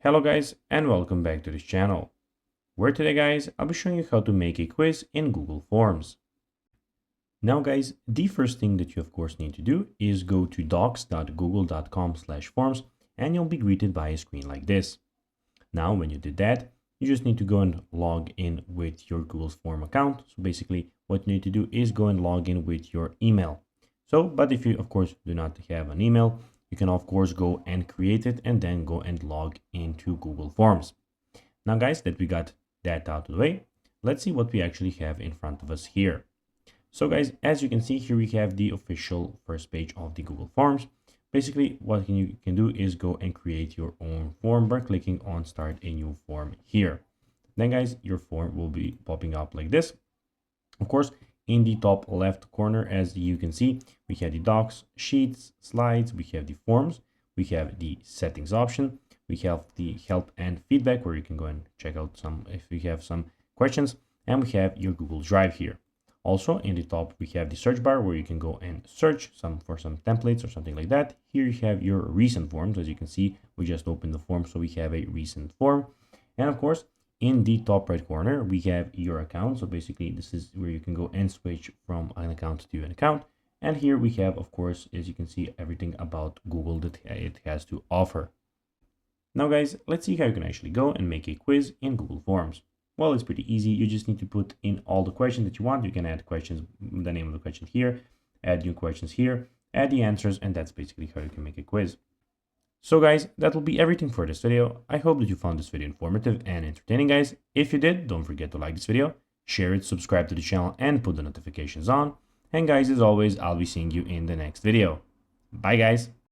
Hello guys and welcome back to this channel, where today guys I'll be showing you how to make a quiz in Google Forms. Now guys, the first thing that you of course need to do is go to docs.google.com/forms and you'll be greeted by a screen like this. Now when you did that, you just need to go and log in with your Google Form account. So basically what you need to do is go and log in with your email. But if you of course do not have an email, you can of course go and create it and then go and log into Google Forms. Now guys, that we got that out of the way, let's see what we actually have in front of us here. So guys, as you can see here, we have the official first page of the Google Forms. Basically what you can do is go and create your own form by clicking on start a new form here. Then guys, your form will be popping up like this. Of course, in the top left corner, as you can see, we have the docs, sheets, slides, we have the forms, we have the settings option, we have the help and feedback where you can go and check out if you have some questions, and we have your Google Drive here. Also in the top, we have the search bar where you can go and search for some templates or something like that. Here you have your recent forms. As you can see, we just opened the form, so we have a recent form. And of course, in the top right corner, we have your account. So basically, this is where you can go and switch from an account to an account. And here we have, of course, as you can see, everything about Google that it has to offer. Now, guys, let's see how you can actually go and make a quiz in Google Forms. Well, it's pretty easy. You just need to put in all the questions that you want. You can add questions, the name of the question here, add new questions here, add the answers, and that's basically how you can make a quiz. So guys, that will be everything for this video. I hope that you found this video informative and entertaining, guys. If you did, don't forget to like this video, share it, subscribe to the channel, and put the notifications on. And guys, as always, I'll be seeing you in the next video. Bye guys.